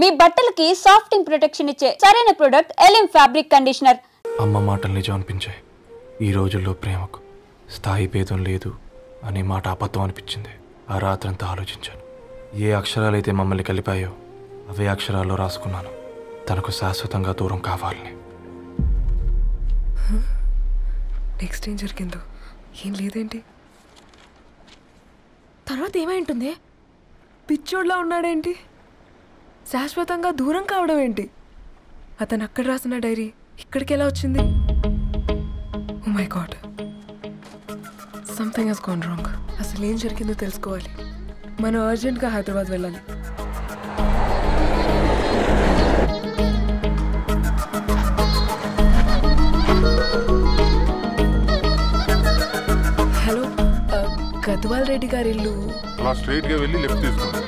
మీ బట్టలకి సాఫ్టింగ్ ప్రొటెక్షన్ ఇచ్చే సరైన ప్రొడక్ట్ ఎలిమ్ ఫ్యాబ్రిక్ కండిషనర్. అమ్మ మాటలు నిజం అనిపించాయి. ఈ రోజుల్లో ప్రేమకు స్థాయి భేదం లేదు అనే మాట అబద్ధం అనిపించింది. ఆ రాత్రంతా ఆలోచించాను. ఏ అక్షరాలైతే మమ్మల్ని కలిపాయో అవే అక్షరాల్లో రాసుకున్నాను, తనకు శాశ్వతంగా దూరం కావాలని. నెక్స్ట్ ఏం జరిగిందో ఏం లేదేంటి? తర్వాత ఏమై ఉంటుంది? పిచ్చోడ్లా ఉన్నాడేంటి? శాశ్వతంగా దూరం కావడం ఏంటి? అతను అక్కడ రాసిన డైరీ ఇక్కడికి ఎలా వచ్చింది? Oh my God, something has gone wrong. అసలు ఏం జరిగిందో తెలుసుకోవాలి. మనం అర్జెంట్గా హైదరాబాద్ వెళ్ళాలి. హలో, గద్వాల్ రెడ్డి గారి ఇల్లు అలా స్ట్రైట్గా వెళ్ళి లెఫ్ట్ తీసుకోండి.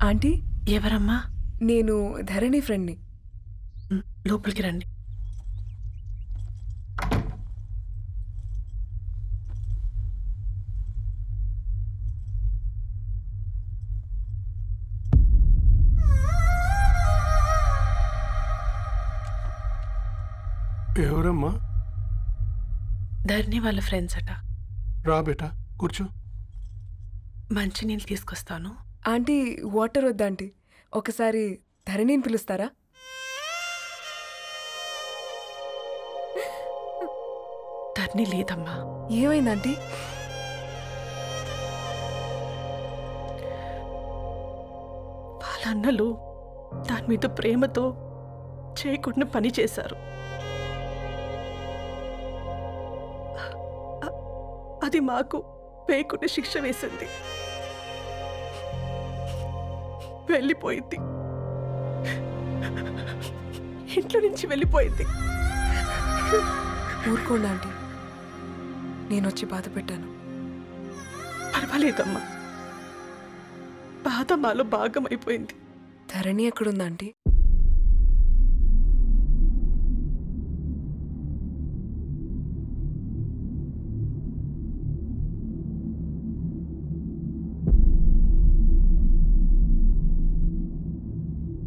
ఆంటీ, ఎవరమ్మా? నేను ధరణి ఫ్రెండ్ని. లోపలికి రండి. ఎవరమ్మా? ధరణి వాళ్ళ ఫ్రెండ్స్ అట. రా బేటా, కూర్చో. మంచినీళ్ళు తీసుకొస్తాను. ఆంటీ, వాటర్ వద్దా ఆంటీ? ఒకసారి ధరణిని పిలుస్తారా? ధరణి లేదమ్మా. ఏమైందంటీ? వాళ్ళ అన్నలు దాని మీద ప్రేమతో చేయకుండా పని చేశారు. అది మాకు వేయకుండా శిక్ష వేసింది. వెళ్ళిపోయింది, ఇంట్లో నుంచి వెళ్ళిపోయింది. ఊరుకోండి ఆంటీ, నేను వచ్చి బాధ పెట్టాను. పర్వాలేదమ్మా, బాధ మాలో భాగం అయిపోయింది. ధరణి ఎక్కడుందా ఆంటీ?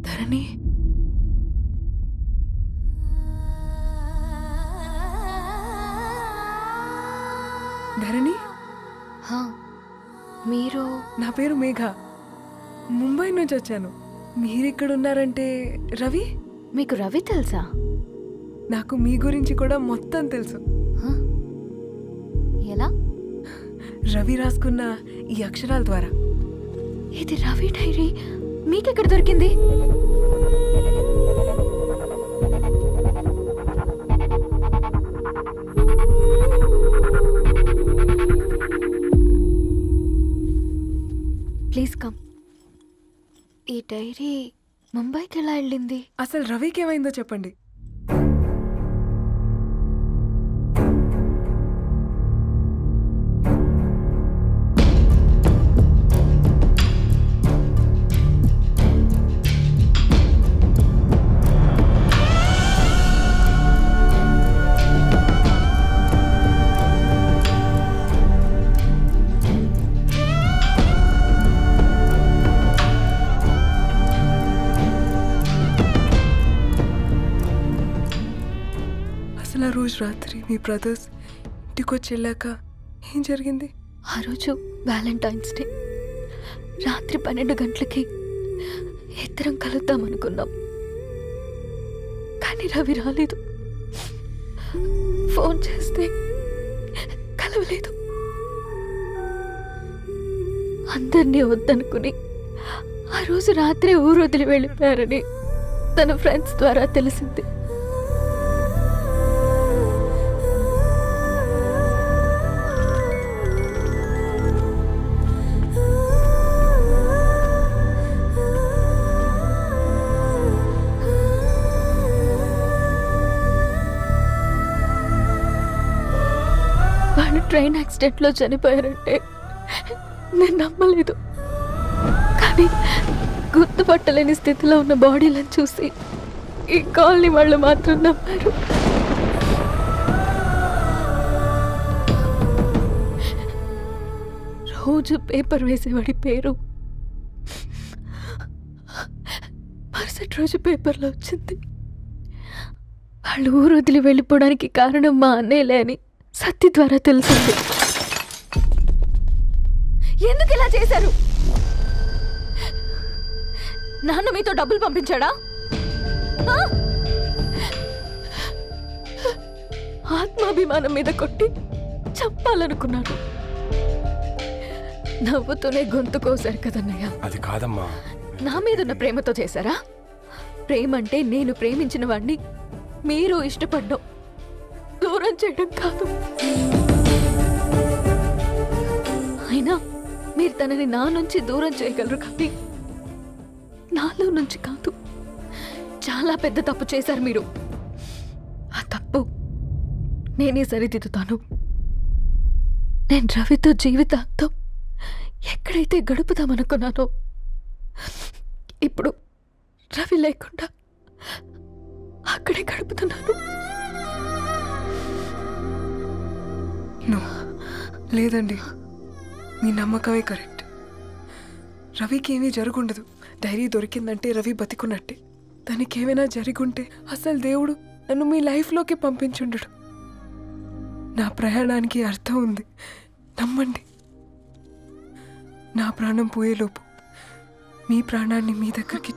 ధరణి, ధరణి, మీరు? నా పేరు మేఘ, ముంబై నుంచి వచ్చాను. మీరిక్కడున్నారంటే రవి? మీకు రవి తెలుసా? నాకు మీ గురించి కూడా మొత్తం తెలుసు. ఎలా? రవి రాసుకున్న ఈ అక్షరాల ద్వారా. ఇది రవి డైరీ మీకెక్కడ దొరికింది? Please come. ఈ డైరీ ముంబైకి ఎలా వెళ్ళింది? అసలు రవికి ఏమైందో చెప్పండి. అసలు ఆ రోజు రాత్రి మీ బ్రదర్స్ ఇంటికి వచ్చి వెళ్ళాక ఏం జరిగింది? ఆ రోజు వ్యాలంటైన్స్ డే రాత్రి 12 గంటలకి ఇద్దరం కలుద్దాం అనుకున్నాం. కానీ రవి రాలేదు. ఫోన్ చేస్తే కలవలేదు. అందరినీ వద్దనుకుని ఆ రోజు రాత్రి ఊరు వదిలి వెళ్ళిపోయారని తన ఫ్రెండ్స్ ద్వారా తెలిసింది. వాళ్ళు ట్రైన్ యాక్సిడెంట్లో చనిపోయారంటే నేను నమ్మలేదు. కానీ గుర్తుపట్టలేని స్థితిలో ఉన్న బాడీలను చూసి ఈ కాలనీ వాళ్ళు మాత్రం నమ్మారు. రోజు పేపర్ వేసేవాడి పేరు మరుసటి రోజు పేపర్లో వచ్చింది. వాళ్ళు ఊరు వదిలి వెళ్ళిపోవడానికి కారణం మా అన్నయ్యలే అని సత్తి ద్వారా తెలిసింది. ఎందుకు ఇలా చేశారు? నాన్న మీతో డబ్బులు పంపించాడా? ఆత్మాభిమానం మీద కొట్టి చంపాలనుకున్నాను. నవ్వుతూనే గొంతు కోసారు కదన్నయ్య. అది కాదమ్మా. నా మీదున్న ప్రేమతో చేశారా? ప్రేమ అంటే నేను ప్రేమించిన వాడిని మీరు ఇష్టపడ్డం, దూరం చేయడం కాదు. అయినా మీరు తనని నా నుంచి దూరం చేయగలరు, కానీ నాలో నుంచి కాదు. చాలా పెద్ద తప్పు చేశారు మీరు. ఆ తప్పు నేనే సరిదిద్దుతాను. నేను రవితో జీవితాంతం ఎక్కడైతే గడుపుదామనుకున్నానో ఇప్పుడు రవి లేకుండా అక్కడే గడుపుతున్నాను. లేదండి, మీ నమ్మకమే కరెక్ట్. రవికి ఏమీ జరుగుండదు. డైరీ దొరికిందంటే రవి బతికున్నట్టే. తనకేమైనా జరుగుంటే అసలు దేవుడు నన్ను మీ లైఫ్లోకి పంపించుండడు. నా ప్రయాణానికి అర్థం ఉంది, నమ్మండి. నా ప్రాణం పోయేలోపు మీ ప్రాణాన్ని మీ దగ్గరికి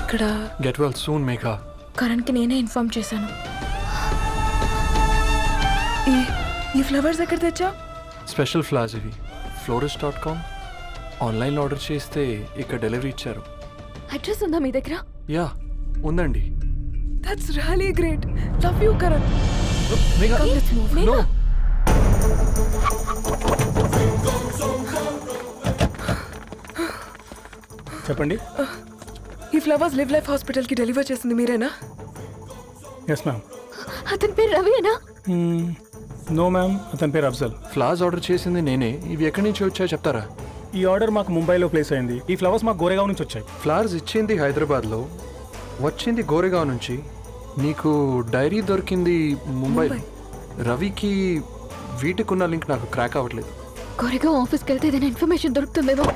ఇక్కడ గెట్ వెల్ సూన్ మేఘా. కరణ్కి నేనే ఇన్ఫార్మ్ చేశాను. ఈ ఫ్లవర్స్ ఎక్కడ తెచ్చా? స్పెషల్ ఫ్లవర్స్ ఇవి. florist.com ఆన్లైన్లో ఆర్డర్ చేస్తే ఇక్కడ డెలివరీ ఇచ్చారు. అడ్రస్ ఉందా మీ దగ్గర? యా ఉందండి. That's really great. Love you Karan. Megha no. చెప్పండి. ఈ ఫ్లవర్స్ లివ్ లైఫ్ హాస్పిటల్కి డెలివర్ చేసింది మీరేనా? Yes ma'am. అతని పేరు రవియేనా? నో మ్యామ్, అతని పేరు అఫ్జల్. ఫ్లవర్స్ ఆర్డర్ చేసింది నేనే. ఇవి ఎక్కడి నుంచి వచ్చాయో చెప్తారా? ఈ ఆర్డర్ మాకు ముంబైలో ప్లేస్ అయింది. ఈ ఫ్లవర్స్ మాకు గోరేగావ్ నుంచి వచ్చాయి. ఫ్లవర్స్ ఇచ్చింది హైదరాబాద్లో, వచ్చింది గోరేగావ్ నుంచి. నీకు డైరీ దొరికింది ముంబైలో. రవికి వీటికున్న లింక్ నాకు క్రాక్ అవ్వట్లేదు. గోరేగావ్ ఆఫీస్కి వెళ్తే ఏదైనా ఇన్ఫర్మేషన్ దొరుకుతుందేమో.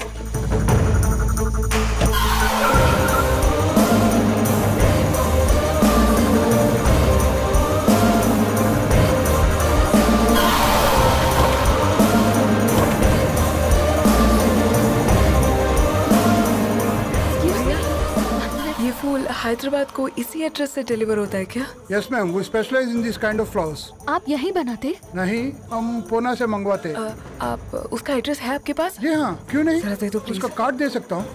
हैदराबाद को इसी एड्रेस से डिलीवर होता है क्या? यस मैम, वो specialize in this kind of flowers. आप यहीं बनाते? नहीं, हम पूना से मंगवाते. आप उसका एड्रेस है आपके पास? जी हाँ, क्यों नहीं. जरा दे दो प्लीज. उसका कार्ड दे सकता हूँ.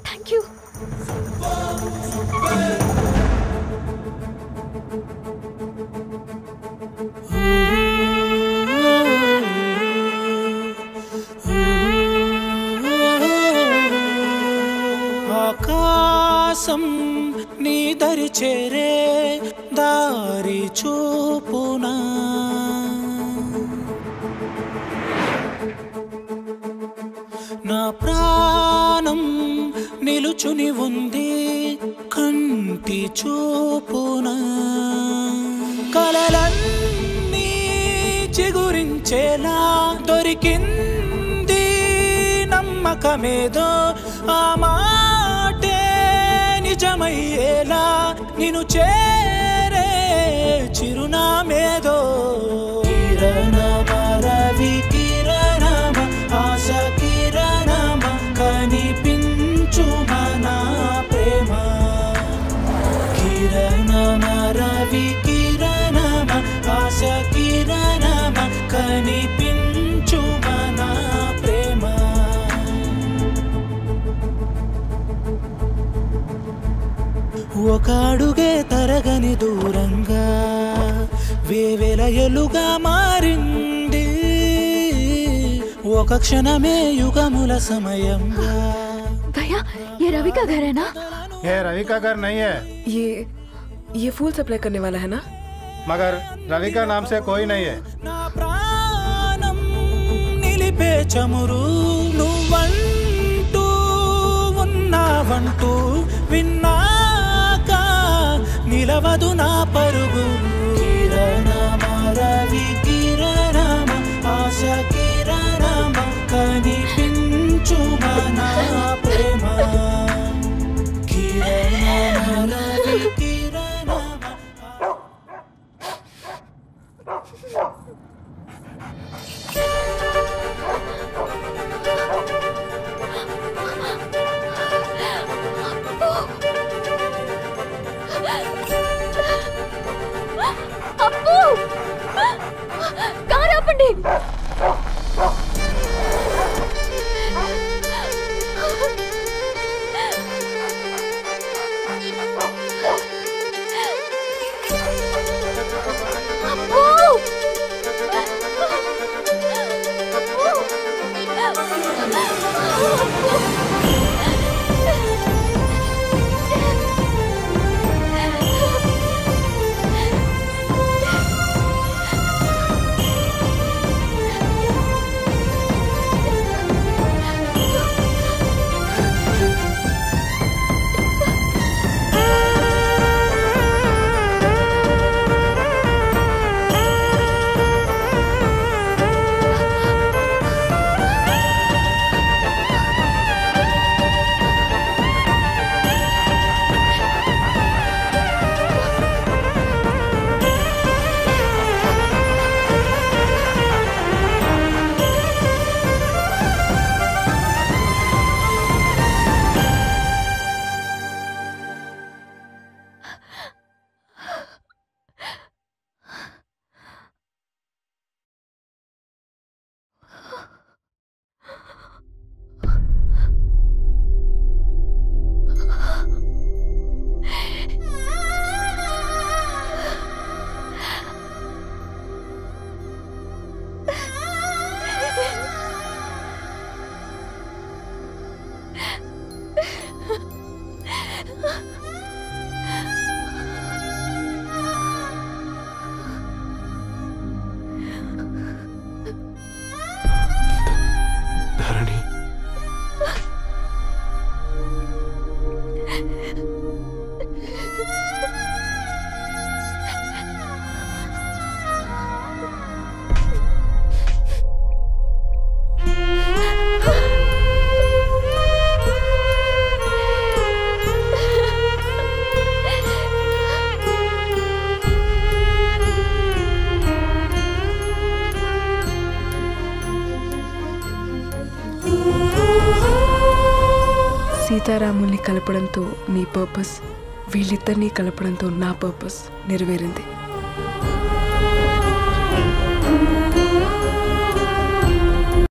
Thank you. ఆకాశం నీ దరి చేరే దారి చూపునా, నా ప్రాణం నిలుచుని ఉంది కంటి చూపున కలలన్నీ చిగురించేలా దొరికింది నమ్మకమేదో ఆ మాటే నిజమయ్యేలా నిన్ను చేరే చిరునామేదో కిరణమ రవి కిరణమ ఆశ కిరణమ కనిపించు మన ప్రేమ కిరణమ రవి కిరణమ ఆశ కిరణమ కనిపించు మన ప్రేమ ఒక అడుగే తరగని దూరంగా వేవేల ఎలుగా మారింది ఒక క్షణమే యుగముల సమయంగా भैया ये रवि का घर है ना? ये रवि का घर नहीं है। ये फूल सप्लाई करने वाला है ना? मगर रवि का नाम से कोई नहीं है। నా ప్రాణం నిలిపే చమురు నువ్వంటూ ఉన్నావంటూ విన్నాక నిలవదు నా పరుగు కిరణమ రవి కిరణమ ఆశ కిరణమ కనిపించు మన ప్రేమ కిరణమ రవి కిరణమ అప్పు కారు ఆపండి ధరణి సీతారాముల్ని కలపడంతో నీ పర్పస్, వీళ్ళిద్దరినీ కలపడంతో నా పర్పస్ నెరవేరింది.